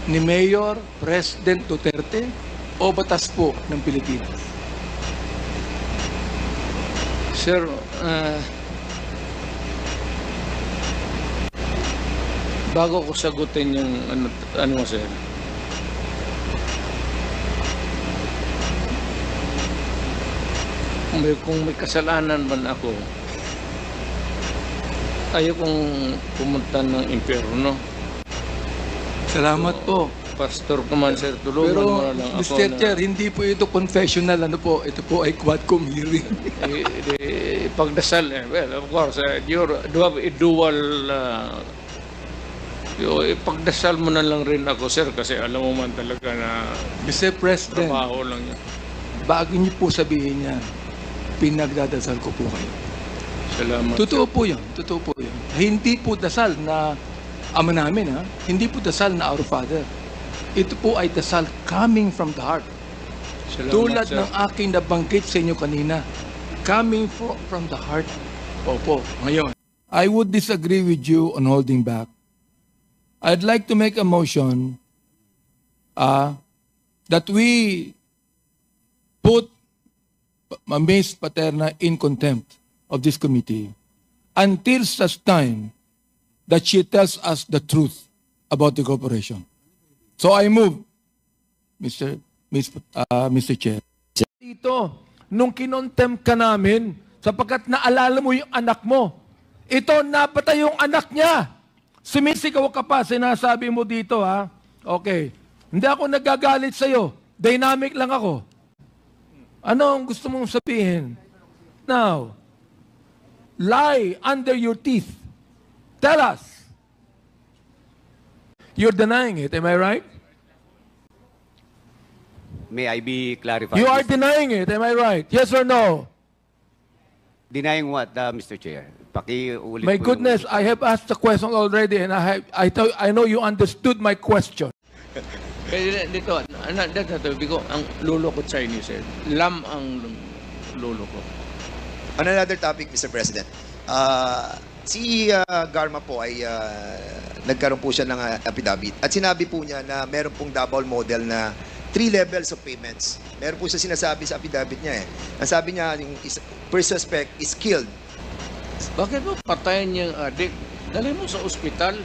ni Mayor President Duterte o batas po ng Pilipinas? Sir, bago ko sagutin yung ano sir, kung may kasalanan man ako, ayaw kong pumunta ng impyerno. Salamat po. Pastor ko man, sir, tulungan Pero, mo na lang ako. Mr. Chair, hindi po ito confessional. Ano po? Ito po ay quadcom hearing. Pagdasal, well, of course, you have a dual, ipagdasal mo na lang rin ako, sir, kasi alam mo man talaga na Mr. President, trabaho lang yan. bago niyo po sabihin yan, pinagdadasal ko po kayo. Salamat. Totoo po yan. Totoo po yan. Hindi po dasal na Ama namin, ha? Hindi po dasal na Our Father. Ito po ay dasal coming from the heart. Salamat, Tulad sir. ng aking nabanggit sa inyo kanina, coming from the heart. Opo, ngayon. I would disagree with you on holding back. I'd like to make a motion that we put Ms. Paterna in contempt of this committee until such time that she tells us the truth about the corporation. So I move, Mr. Chair. Ito, nung kinomtempt ka namin, sapagkat naalala mo yung anak mo, ito, napatay yung anak niya. Sumisigaw ka pa, sinasabi mo dito, ha? Okay. Hindi ako nagagalit sa'yo. Dynamic lang ako. Ano ang gusto mong sabihin? Now, lie under your teeth. Tell us. You're denying it, am I right? May I be clarified? You are denying it, am I right? Yes or no? Denying what, Mr. Chair? Pakiulit My po goodness, I have asked the question already and I know you understood my question. Kaya dito, because ang lulo ko Chinese, eh. Lam ang lulo ko. On another topic, Mr. President, si Garma po ay nagkaroon po siya ng affidavit at sinabi po niya na meron pong double model na 3 levels of payments. Meron po siya sinasabi sa affidavit niya eh. Ang sabi niya, yung first suspect is killed. Bakit mo patayin niyang adik? Dali mo sa ospital.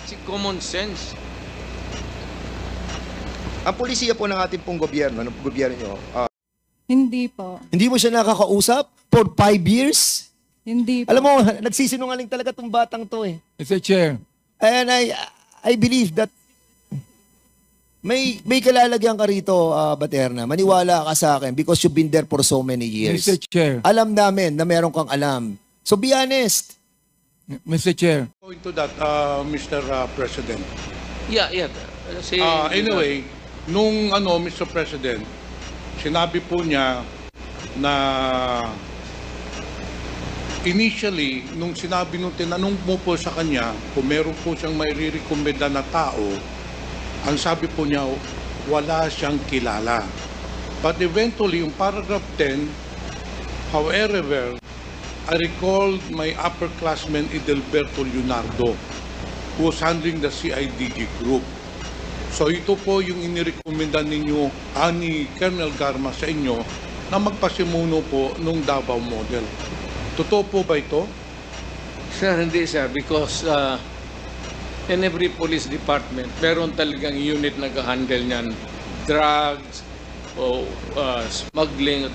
It's common sense. Ang polisiya po ng ating pong gobyerno, ng gobyerno niyo, Hindi po. Hindi mo siya nakakausap for 5 years? Hindi po. Alam mo, nagsisinungaling talaga tong batang to eh. Mr. Chair, And I believe that may kalalagyan ka rito, Baterna. Maniwala ka sa akin because you've been there for so many years. Mr. Chair, Alam namin na meron kang alam. So be honest. Mr. Chair, Going to that, Mr. President. Yeah. Say, Anyway, nung Mr. President, sinabi po niya na initially, nung tinanong mo po sa kanya kung meron po siyang may re-recommenda na tao, ang sabi po niya, wala siyang kilala. But eventually, yung paragraph 10, however, I recalled my upperclassman Edelberto Leonardo, who was handling the CIDG group. So ito po yung inirekomenda ninyo, ni Colonel Garma sa inyo, na magpasimuno po nung Davao model. Totoo po ba ito? sir, hindi sir, because in every police department, meron talagang unit na nag-handle niyan. Drugs, o smuggling.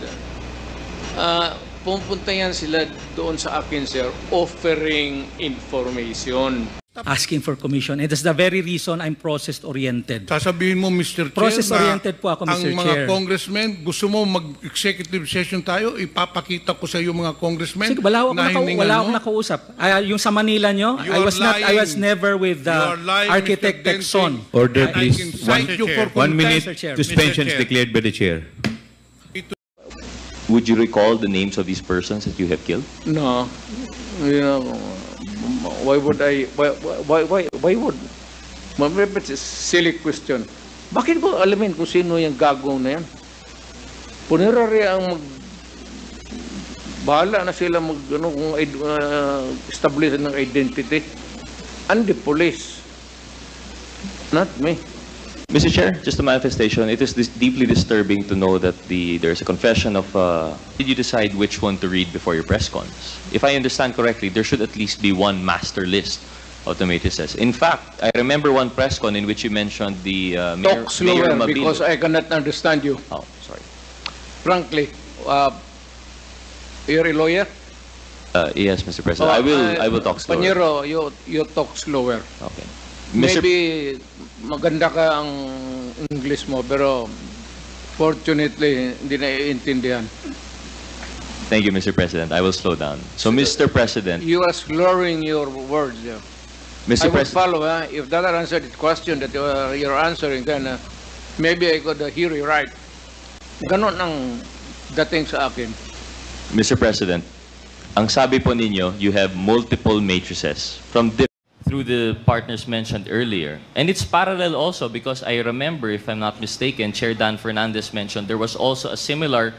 Pupunta yan sila doon sa akin, sir, offering information. Asking for commission. And that's the very reason I'm process-oriented. Sasabihin mo, Mr. Chair, Process-oriented po ako, Mr. ang mga Chair. congressmen, gusto mo mag-executive session tayo, ipapakita ko sa iyo mga congressmen. Sige, wala na hiningan akong mo. nakausap. Yung sa Manila nyo, You I was are was never with You are lying, Architect Mr. Texon. Dente. Order, I please. can cite you for 1 minute. Mr. Chair. Suspension Mr. is Chair. declared by the chair. Would you recall the names of these persons that you have killed? No. Why would I, why would, it's a silly question. Bakit ko alamin kung sino yung gagawin na yan? Punerary ang Bahala na sila mag kung establish ng identity. And the police, not me. Mr. Chair, just a manifestation. It is deeply disturbing to know that there's a confession of. Did you decide which one to read before your press cons? If I understand correctly, there should at least be one master list of the matrices. In fact, I remember one press con in which you mentioned the Mayor Talk slower Mabilo. because I cannot understand you. Oh, sorry. Frankly, you're a lawyer? Yes, Mr. President. I will talk slower. Panyero, you talk slower. Okay. Maybe maganda ka ang English mo, pero fortunately, hindi naiintindihan. Thank you, Mr. President. I will slow down. So, Mr. President, You are slurring your words. Yeah. Mr. I will President, follow. If that answered the question that you're answering, then maybe I could hear you right. Ganon ang dating sa akin. Mr. President, ang sabi po ninyo, you have multiple matrices from through the partners mentioned earlier. And it's parallel also because I remember, if I'm not mistaken, Chair Dan Fernandez mentioned there was also a similar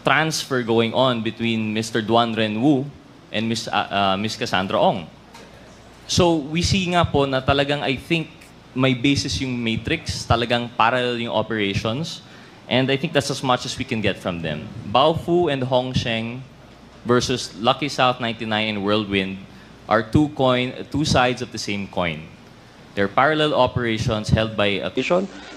transfer going on between Mr. Duan Ren Wu and Ms. Cassandra Ong. So we see nga po na talagang I think may basis yung matrix, talagang parallel yung operations. And I think that's as much as we can get from them. Baofu and Hongsheng versus Lucky South 99 and Whirlwind are two sides of the same coin. They're parallel operations held by a...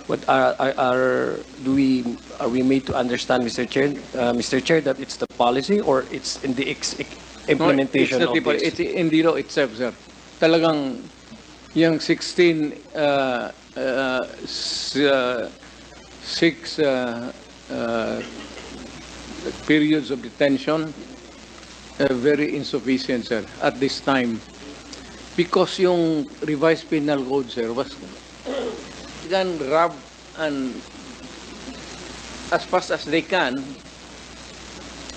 What are we made to understand, Mr. Chair, that it's the policy or it's in the implementation of this? It's in the law itself, sir. Talagang yung 6 periods of detention very insufficient, sir, at this time. Because yung revised penal code, sir, was can rob and as fast as they can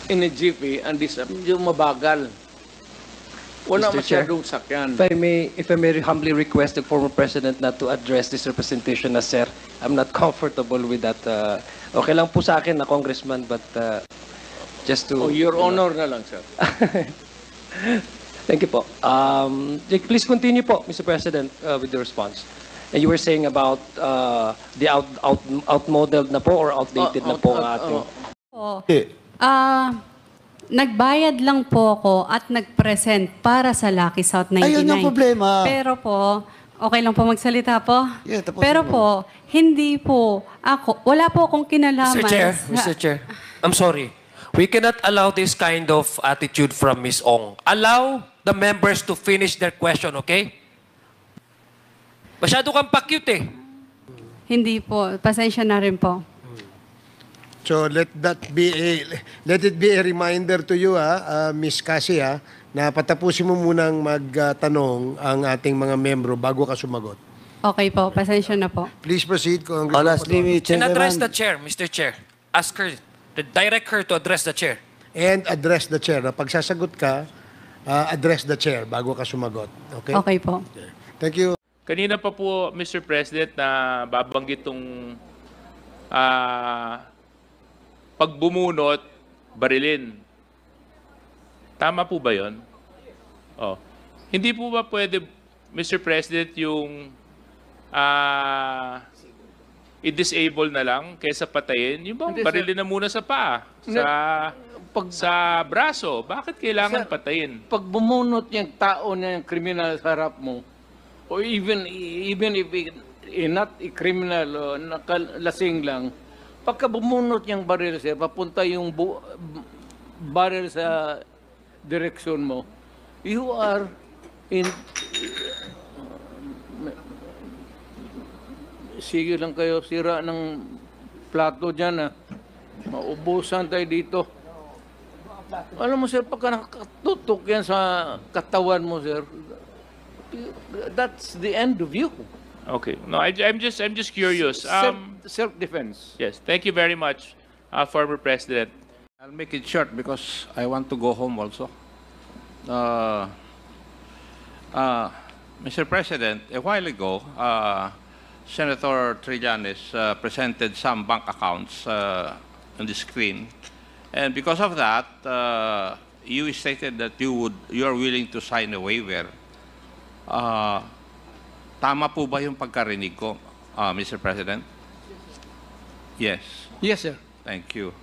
in a jiffy and this yung mabagal. Wala masyadong sakyan. If I may humbly request the former president not to address this representation na sir, I'm not comfortable with that. Okay lang po sa akin na congressman, but just to... Your honor na lang, sir. Thank you po. Please continue po, Mr. President, with the response. And you were saying about the outmodeled na po or outdated na po ang ating... Nagbayad lang po ako at nag-present para sa Lucky South 99. Ayun yung problema. Pero po, okay lang po magsalita po? Yeah, tapos pero po, hindi po ako, wala po akong kinalaman. Mr. Chair, I'm sorry. We cannot allow this kind of attitude from Ms. Ong. Allow the members to finish their question, okay? Masyado kang pa-cute eh. Hindi po, pasensya na rin po. So let it be a reminder to you, Ms. Cassie, na patapusin mo munang magtanong ang ating mga membro bago ka sumagot. Okay po, pasensya na po. Please proceed, And address the chair, Mr. Chair. Ask her, direct her to address the chair. And address the chair. Na pagsasagot ka, address the chair bago ka sumagot. Okay? Okay po. Okay. Thank you. Kanina pa po, Mr. President, na babanggit itong pag bumunot, barilin. Tama po ba yun? Oh. Hindi po ba pwede, Mr. President, yung i-disable na lang kaysa patayin? Yung bang barilin na muna sa paa? Sa braso? Bakit kailangan patayin? Pag bumunot yung tao na yung kriminal sa harap mo, or even if not a criminal o nakalasing lang, pagka bumunot yung baril, sir, papunta yung baril sa direksyon mo, you are in... Sige lang kayo, sira ng plato dyan, maubusan tayo dito. Alam mo, sir, pagka nakatutok yan sa katawan mo, sir, that's the end of you. Okay. No, I'm just curious. Self-defense. Yes. Thank you very much, former President. I'll make it short because I want to go home also. Mr. President, a while ago, Senator Trillanes presented some bank accounts on the screen, And because of that, you stated that you are willing to sign a waiver. Tama po ba yung pagkarinig ko, Mr. President? Yes. Yes, sir. Thank you.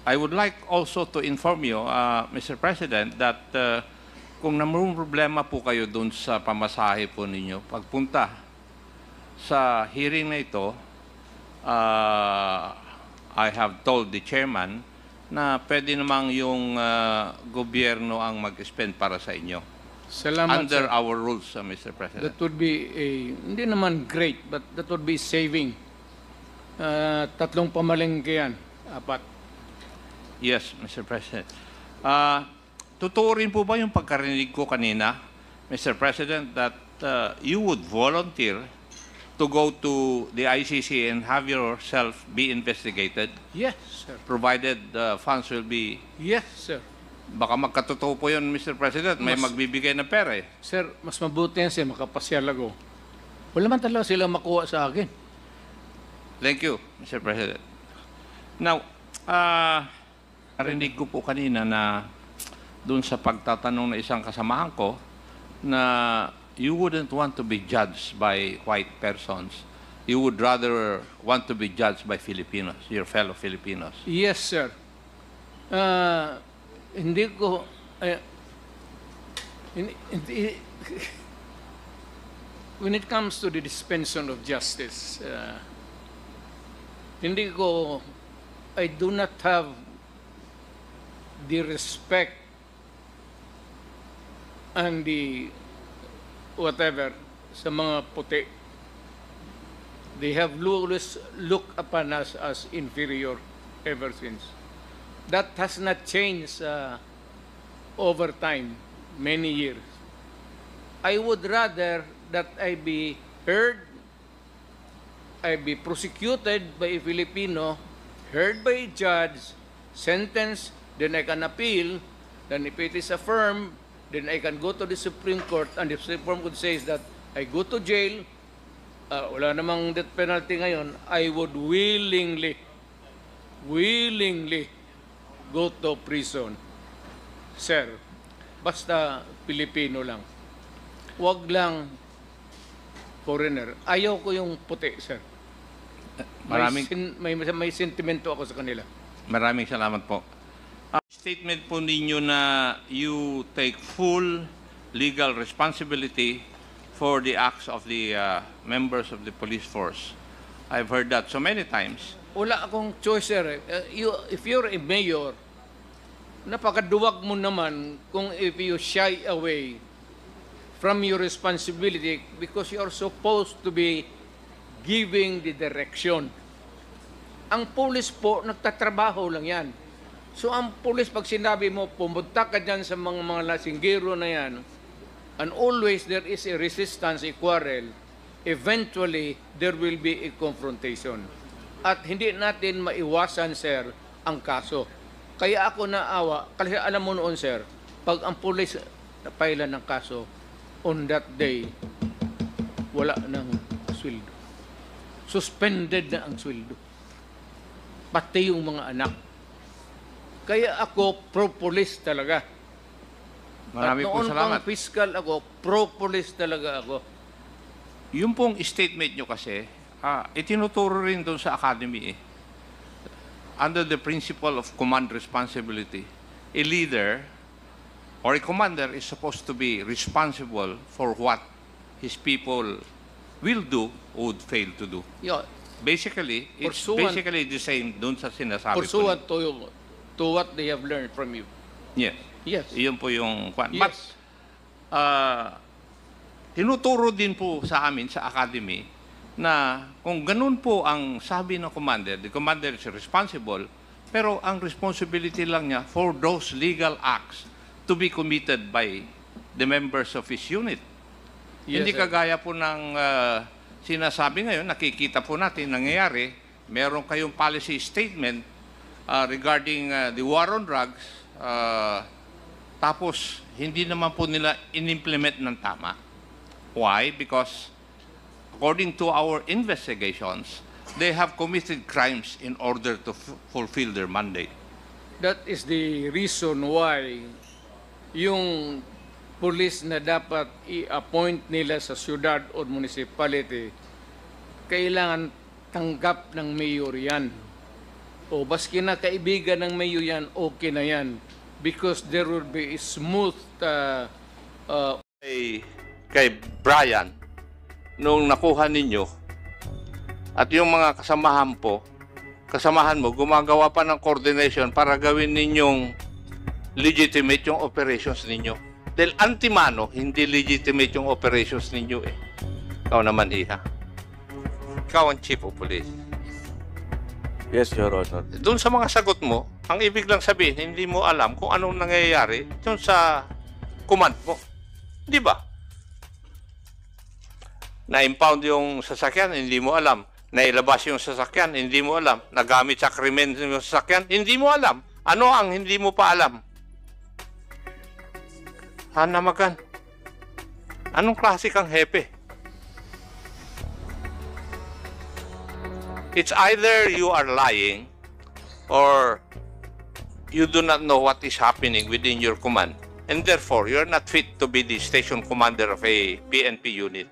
I would like also to inform you, Mr. President, that kung namang problema po kayo doon sa pamasahe po ninyo, pagpunta sa hearing na ito, I have told the chairman na pwede namang yung gobyerno ang mag-spend para sa inyo. Salamat, Under sir. our rules, Mr. President. That would be hindi naman great, but that would be saving. 3 pamalengke yan, 4. Yes, Mr. President. Totoo rin po ba yung pagkarinig ko kanina, Mr. President, that you would volunteer to go to the ICC and have yourself be investigated? Yes, sir. Provided the funds will be... Yes, sir. Baka magkatotoo po yun, Mr. President. May magbibigay na pera eh. Sir, mas mabuti yan sir, makapasyal ako. Wala man talaga sila makuha sa akin. Thank you, Mr. President. Now, narinig ko po kanina na doon sa pagtatanong na isang kasamahan ko na you wouldn't want to be judged by white persons. You would rather want to be judged by Filipinos, your fellow Filipinos. Yes, sir. Hindi ko... when it comes to the dispensation of justice, hindi ko... I do not have the respect and the whatever sa mga puti. They have always looked upon us as inferior ever since. That has not changed over time, many years. I would rather that I be heard, I be prosecuted by a Filipino, heard by a judge, sentenced, then I can appeal, then if it is affirmed, then I can go to the Supreme Court, and the Supreme Court says that I go to jail, wala namang death penalty ngayon, I would willingly go to prison. Sir, basta Pilipino lang. Wag lang foreigner. Ayaw ko yung puti, sir. May sentimento ako sa kanila. Maraming salamat po. Statement po ninyo na you take full legal responsibility for the acts of the members of the police force. I've heard that so many times. Wala akong choice, sir. If you're a mayor, napakaduwag mo naman kung if you shy away from your responsibility because you are supposed to be giving the direction. Ang pulis po, nagtatrabaho lang yan. So ang pulis, pag sinabi mo, pumunta ka dyan sa mga lasinggero na yan, and always there is a resistance, a quarrel, eventually there will be a confrontation. At hindi natin maiwasan, sir, ang kaso. Kaya ako naawa, kasi alam mo noon, sir, pag ang pulis napailan ng kaso, on that day, wala ng sweldo. Suspended na ang sweldo. Pati yung mga anak. Kaya ako, pro-police talaga. Marami po salamat. At noon pang fiscal ako, pro-police talaga ako. Yung pong statement nyo kasi, itinuturo rin doon sa academy eh. Under the principle of command responsibility, a leader or a commander is supposed to be responsible for what his people will do or would fail to do. Yeah. Basically, it's basically the same doon sa sinasabi pursuant to what they have learned from you. Yes. Yes. Iyon po yung... Yes. But, tinuturo din po sa amin sa academy na kung ganun po ang sabi ng commander, the commander is responsible, pero ang responsibility lang niya for those legal acts to be committed by the members of his unit. Yes, Hindi sir. kagaya po ng sinasabi ngayon, nakikita po natin nangyayari, meron kayong policy statement regarding the war on drugs, tapos hindi naman po nila in-implement ng tama. Why? Because according to our investigations, they have committed crimes in order to fulfill their mandate. That is the reason why yung police na dapat i-appoint nila sa syudad o municipality, kailangan tanggap ng mayor yan. O baski na kaibigan ng mayor yan, okay na yan. Because there will be a smooth... Kay Brian, nung nakuha ninyo, at yung mga kasamahan mo, gumagawa pa ng coordination para gawin ninyong legitimate yung operations ninyo. Dahil antimano, hindi legitimate yung operations ninyo eh. Ikaw naman, Iha. Ikaw ang chief of police. Yes, Your Honor. Doon sa mga sagot mo, ang ibig lang sabihin, hindi mo alam kung anong nangyayari doon sa command mo. Di ba? Na-impound yung sasakyan, hindi mo alam. Nailabas yung sasakyan, hindi mo alam. Nagamit sa krimen yung sasakyan, hindi mo alam. Ano ang hindi mo pa alam? Hanamagan. Anong klase kang hepe? It's either you are lying or you do not know what is happening within your command, and therefore you are not fit to be the station commander of a PNP unit.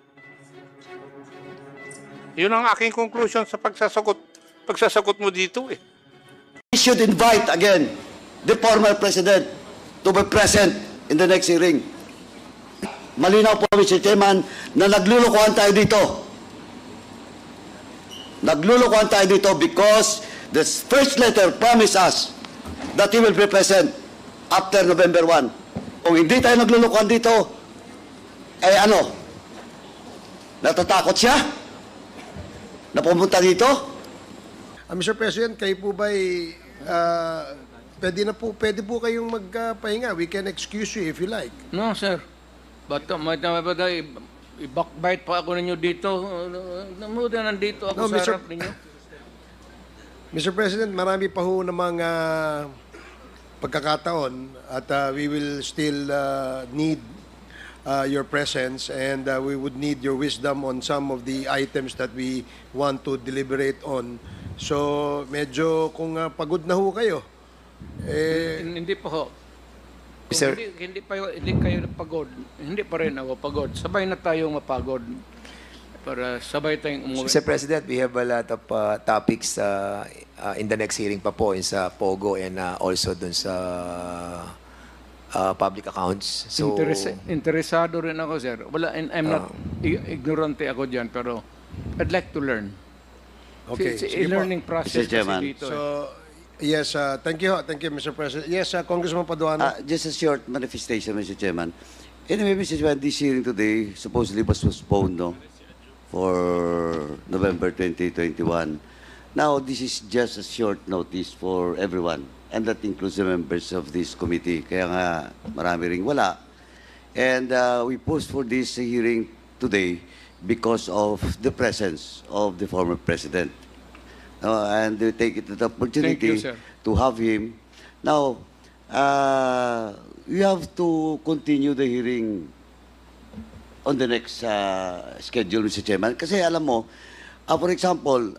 Yun ang aking conclusion sa pagsasagot mo dito eh. We should invite again the former president to be present in the next hearing. Malinaw po, Mr. Chairman, na naglulukuhan tayo dito. Naglulukuhan tayo dito because the first letter promised us that he will be present after November 1. Kung hindi tayo naglulukuhan dito, eh ano? Natatakot siya na pumunta dito? Mr. President, kayo po ba'y pwede po kayong magpahinga? We can excuse you if you like. No, sir. But i-backbite pa ako ninyo dito. Namuda nandito ako sa harap ninyo. Mr. President, marami pa ho namang pagkakataon at we will still need your presence and we would need your wisdom on some of the items that we want to deliberate on. So, medyo kung pagod na ho kayo. Hindi pa ho. Sir, Hindi kayo pagod. Hindi pa rin ako pagod. Sabay na tayong mapagod para sabay tayong umuwi. Mr. President, we have a lot of topics in the next hearing pa po sa POGO and also dun sa public accounts. So, Interesado rin ako, sir. I'm not ignorante ako dyan, pero I'd like to learn. Okay. It's a learning process kasi dito. So, yes, thank you, Mr. President. Yes, Congressman Paduano. Just a short manifestation, Mr. Chairman. Anyway, Mr. Chairman, this hearing today supposedly was postponed, no? For November 2021. Now, this is just a short notice for everyone, and that includes the members of this committee. Kaya nga, marami ring wala. And we post for this hearing today because of the presence of the former president. And we take it the opportunity to have him. Now, we have to continue the hearing on the next schedule, Mr. Chairman. Kasi alam mo, for example,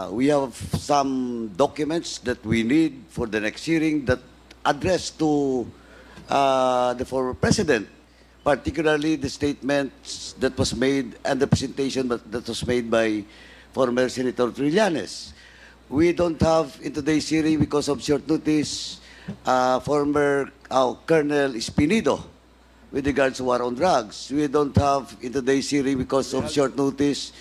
we have some documents that we need for the next hearing that address to the former president, particularly the statements that was made and the presentation that was made by former Senator Trillanes. We don't have in today's hearing because of short notice former Colonel Espinido with regards to war on drugs. We don't have in today's hearing because of short notice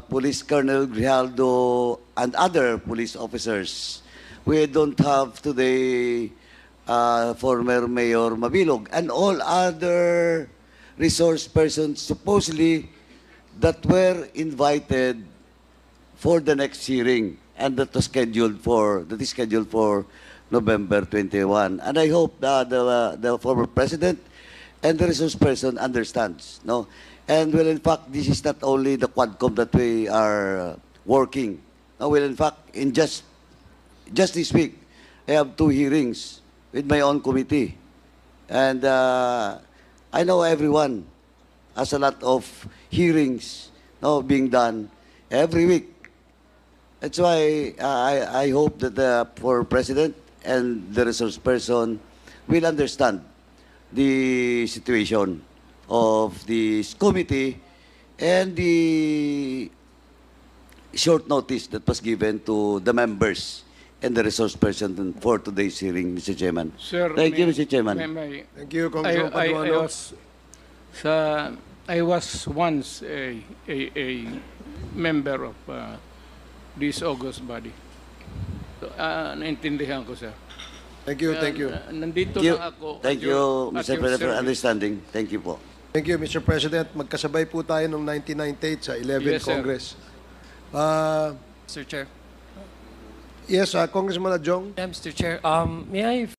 Police Colonel Grijaldo and other police officers. We don't have today former Mayor Mabilog and all other resource persons supposedly that were invited for the next hearing and that is scheduled for November 21. And I hope the former president and the resource person understands, no? And well, in fact, this is not only the Quadcom that we are working. Well, in fact, in just this week, I have 2 hearings with my own committee. And I know everyone has a lot of hearings being done every week. That's why I hope that the for President and the resource person will understand the situation of this committee and the short notice that was given to the members and the resource person for today's hearing, Mr. Chairman. Sir, Thank you, Mr. Chairman. Thank you, Congressman Paduano. I was once a member of this August body. Naintindihan ko, sir. Thank you, thank you. Nandito Thank you, lang ako. thank you, at Mr. your President, for service. understanding. Thank you po. Thank you, Mr. President. Magkasabay po tayo noong 1998 sa 11th Yes, sir. Congress. Mr. Chair. Yes, Congressman Adjong. Yeah, Mr. Chair. May I